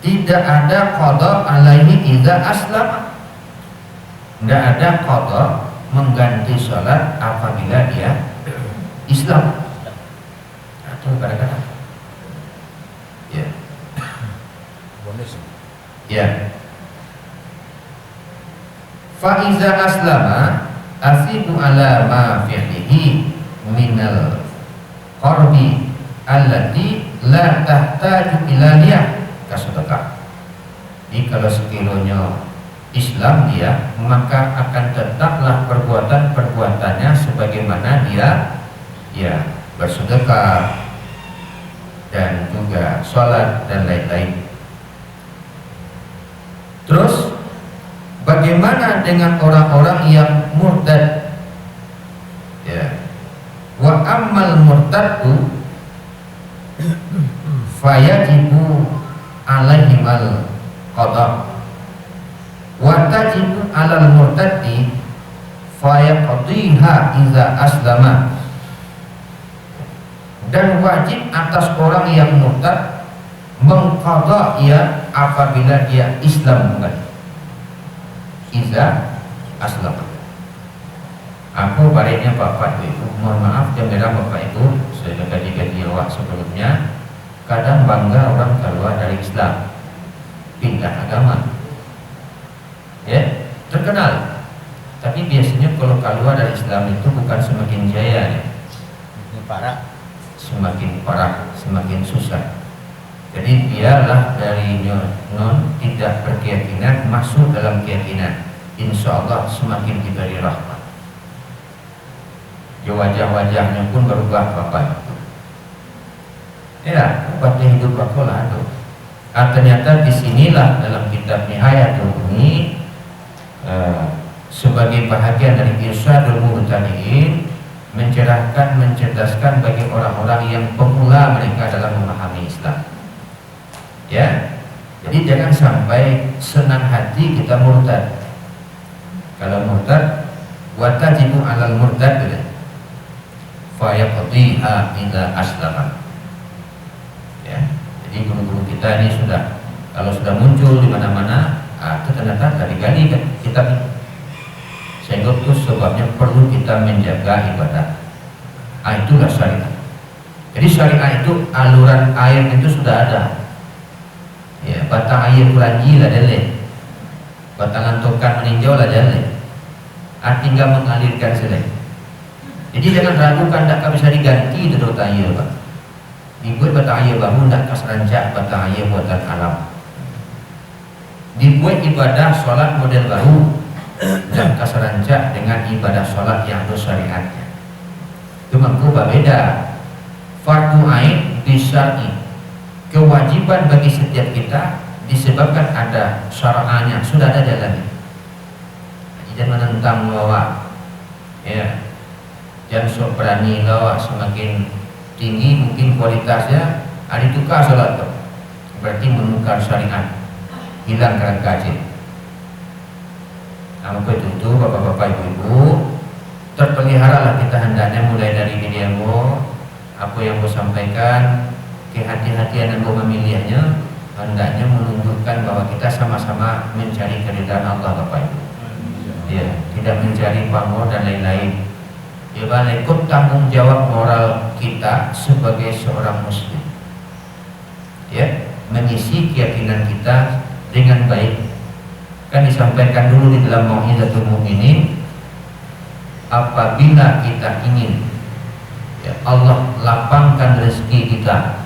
tidak ada qada' alaihi idza aslama, tidak ada qada' mengganti sholat apabila dia Islam. Atau kata-kata, ya, ya, fa iza aslama asibu ala ma fi'lihi minal qarbi allati la tahtaju ila niyah kasedekah. Jadi kalau sekiranya Islam dia, maka akan tetaplah perbuatan-perbuatannya sebagaimana dia, ya, bersedekah dan juga sholat dan lain-lain. Terus bagaimana dengan orang-orang yang murtad, ya, wa ammal murtaddu fayajibu alaihimal qada' wa tajibu alal murtaddi fayaqdiha iza aslama, dan wajib atas orang yang murtad mengqada ia apabila dia Islam kembali, iza aslama. Aku baliknya Bapak Ibu, mohon maaf jangan Bapak Ibu, saya ganti-ganti lewat sebelumnya. Kadang bangga orang keluar dari Islam, pindah agama, ya, terkenal. Tapi biasanya kalau keluar dari Islam itu bukan semakin jaya, ya, semakin parah, semakin susah. Jadi biarlah dari non tidak berkeyakinan masuk dalam keyakinan, insya Allah semakin diberi rahmat. Ya, wajah-wajahnya pun berubah Bapak. Ya, obatnya hidup bakola itu. Ternyata disinilah dalam kitab Nihayatul ini sebagai bahagian dari irsyadul mubtadi'in, mencerahkan, mencerdaskan bagi orang-orang yang pemula mereka dalam memahami Islam. Ya, jadi jangan sampai senang hati kita murtad. Kalau murtad, watajibu alal murtad, fayaqdiha idza aslama. Ya, jadi guru-guru kita ini sudah, kalau sudah muncul di mana-mana, itu ternyata dari gali kitab. Sehingga itu sebabnya perlu kita menjaga ibadah. Itulah syariat. Jadi syariat itu aluran air itu sudah ada. Ya, batang air kuranji lah dele, batangan tokan meninjau lah dele. Tinggal mengalirkan saja. Jadi jangan ragukan tak bisa diganti itu tanya Pak. Dibuat batang baru tak kaserancak batang buatan alam. Dibuat ibadah sholat model baru dan kaserancak dengan ibadah sholat yang ada syariatnya. Cuma beda. Fardu ain bisyar'i, kewajiban bagi setiap kita disebabkan ada syara'annya, sudah ada jalannya. Jangan menentang lawak, ya. Jangan sok berani lawak semakin tinggi mungkin kualitasnya, ada tukar sholat tu, berarti menukar syariat, hilang kerangka. Nah, maka itu bapak-bapak ibu-ibu, terpeliharalah kita hendaknya mulai dari dirimu. Apa yang mau sampaikan, kehati-hatian yang mau memilihnya, hendaknya menunjukkan bahwa kita sama-sama mencari keridhaan Allah Bapak Ibu. Ya, tidak mencari pamor dan lain-lain. Ya, ikut tanggung jawab moral kita sebagai seorang muslim. Ya, mengisi keyakinan kita dengan baik. Kan disampaikan dulu di dalam Mau'izatul Mu'minin, apabila kita ingin ya Allah lapangkan rezeki kita,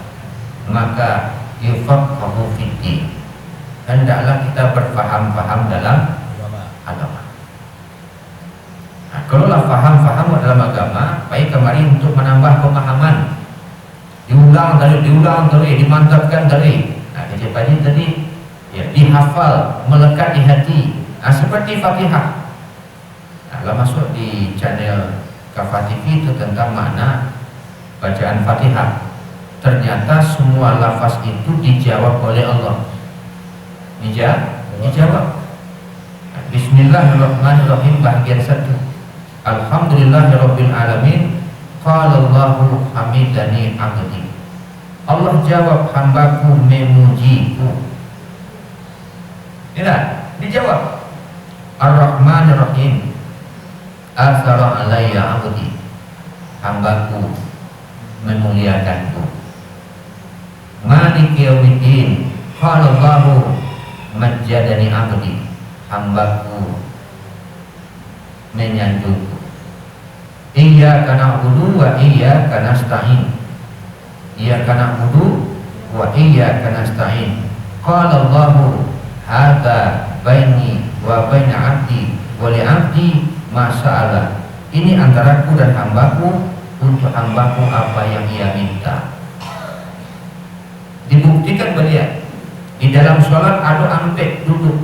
maka yufaqahu fiddin, hendaklah kita berfaham-faham dalam agama. Nah, kalau lah faham-faham dalam agama, baik kemarin untuk menambah pemahaman, diulang tadi, dimantapkan tadi. Nah, kejadian tadi ya dihafal, melekat di hati. Nah, seperti Fatihah. Nah, kalau masuk di channel Kafa TV itu tentang makna bacaan Fatihah. Ternyata semua lafaz itu dijawab oleh Allah. Dijawab. Bismillahirrahmanirrahim bagian 1. Alhamdulillahirabbil alamin. Qala Allahu hamidani 'abdi. Allah jawab hambaku memujiku. Tidak, dijawab. Ar-Rahmanir-Rahim. Asara alayya 'abdi. Hambaku memuliakanku. Maliki yaumiddin. Qala Allahu majjadani 'abdi. Hambaku menyanjungku. Iyyaka na'budu wa iyyaka nasta'in. Iyyaka na'budu wa iyyaka nasta'in. Qala Allahu hadza baini wa baina 'abdi wa li 'abdi ma sa'ala. Ini antaraku dan hambaku, untuk hambaku apa yang ia minta. Dibuktikan beliau di dalam sholat ada ampek duduk.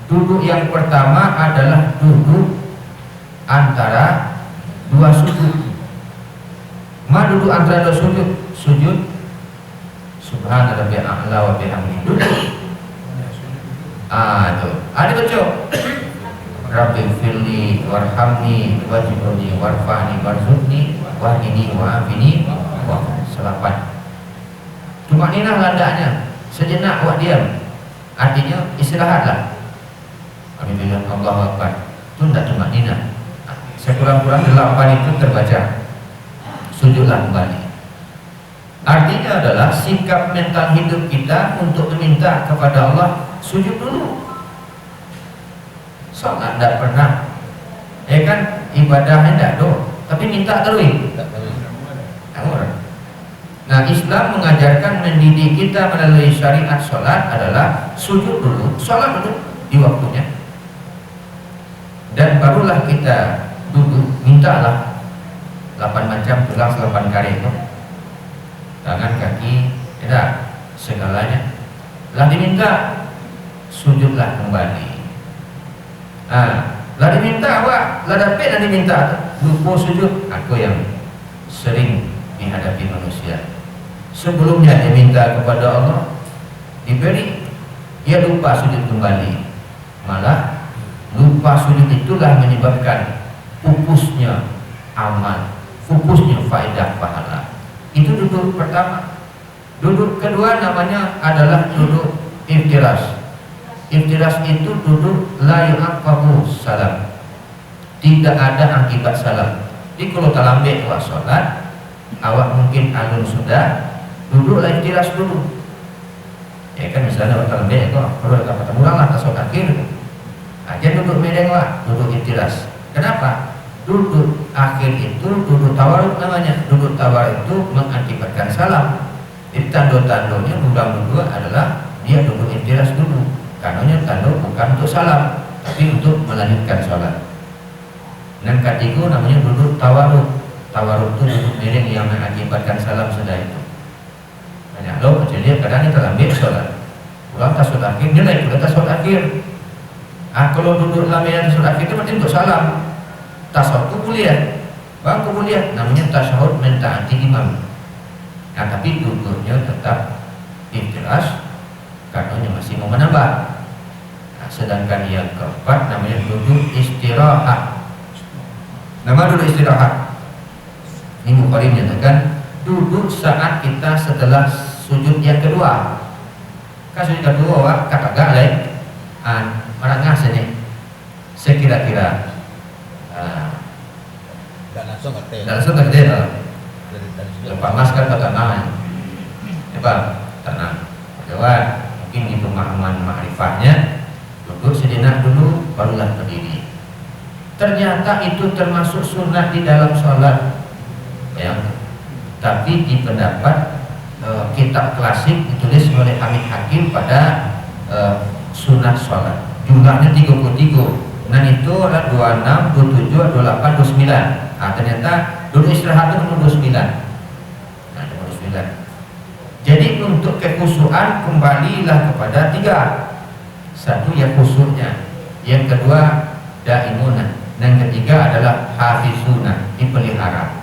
Duduk yang pertama adalah duduk antara dua sujud. Ma duduk antara dua sujud? Sujud subhana rabbiyal a'la wa bihamdihi. Duduk. Tuh. Ada baca Rabbi firli warhamni wajibni warfa'ni warzuqni wahdini wa'afini wa selapan. Cuma inilah landaknya. Sejenak awak diam. Artinya istirahatlah. Kami bilang Allahu Akbar. Itu tidak cuma nina. Sekurang-kurang 8 itu terbaca. Sujudlah kembali. Artinya adalah sikap mental hidup kita untuk meminta kepada Allah, sujud dulu. Salat tidak pernah, ya kan, ibadahnya tidak do, tapi minta terus. Nah, Islam mengajarkan, mendidik kita melalui syariat sholat adalah sujud dulu, sholat dulu di waktunya, dan barulah kita duduk, mintalah 8 macam tulang 8 kali itu, tangan, kaki, tidak, segalanya. Lah diminta, sujudlah kembali. Lah diminta awak, lah dapat dan diminta lupa sujud. Aku yang sering dihadapi manusia. Sebelumnya dia minta kepada Allah, diberi, ia lupa sujud kembali. Malah lupa sujud itulah menyebabkan pupusnya amal, pupusnya faedah pahala. Itu duduk pertama. Duduk kedua namanya adalah duduk iftiras. Iftiras itu duduk la yu'aqabu salam, tidak ada akibat salam. Jadi kalau terlambat awak sholat, awak mungkin alun sudah, duduklah iftiras dulu. Ya kan, misalnya awak terlambat kok, kalau kata murah lah tasawuf akhir, aja duduk medeng lah, duduk iftiras. Kenapa? Duduk akhir itu duduk tawaruk namanya. Duduk tawaruk itu mengakibatkan salam. Jadi tanda-tandanya mudah-mudahan adalah dia duduk iftiras dulu. Karena tanda bukan untuk salam, tapi untuk melanjutkan sholat. Dan ketiga namanya duduk tawaruk. Tawaruk itu duduk miring yang mengakibatkan salam sudah itu. Banyak loh, jadi kadang kita ambil sholat. Ulang tasawuf akhir, dia naik ke tasawuf akhir. Kalau duduk lamanya tasawuf akhir itu berarti untuk salam. Tasawuf itu kuliah, bang kuliah namanya tasawuf mentaati imam. Nah tapi duduknya tetap iftiras, karena masih mau menambah. Nah, sedangkan yang keempat namanya duduk istirahat. Nama duduk istirahat. Ini Bukhari menyatakan duduk saat kita setelah sujud yang kedua. Kan sujud kedua kata galak merangah sini sekira-kira tidak langsung ngerti lepas masker atau tanah apa tanah kedua mungkin di pemahaman ma'rifatnya duduk sejenak dulu barulah berdiri. Ternyata itu termasuk sunnah di dalam sholat ya. Tapi di pendapat kitab klasik ditulis oleh Hamid Hakim pada sunat sholat jumlahnya 33. Dan itu adalah 26, 27, 28, 29. Nah ternyata duduk istirahat itu nomor 29. Nah nomor 29. Jadi untuk kekhusyuan kembalilah kepada 3. Satu ya khusyuknya, yang kedua daimuna, dan ketiga adalah hafizuna, dipelihara.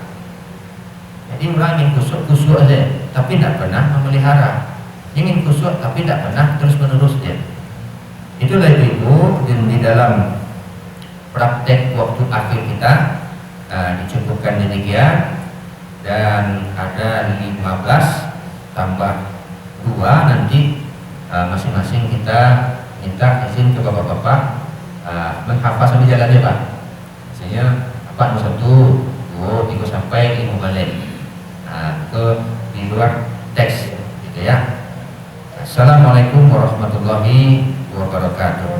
Jadi orang yang khusyuk aja, tapi tidak pernah memelihara. Ingin khusyuk tapi tidak pernah terus menerus dia. Itulah ibu di dalam praktek waktu akhir kita dicukupkan demikian, dan ada 15 tambah 2 nanti masing-masing kita minta izin ke bapak-bapak menghafal sambil jalan ya Pak. Misalnya apa nomor 1, 2, 3 sampai 5 balik. Ke di luar teks gitu ya. Assalamualaikum warahmatullahi wabarakatuh.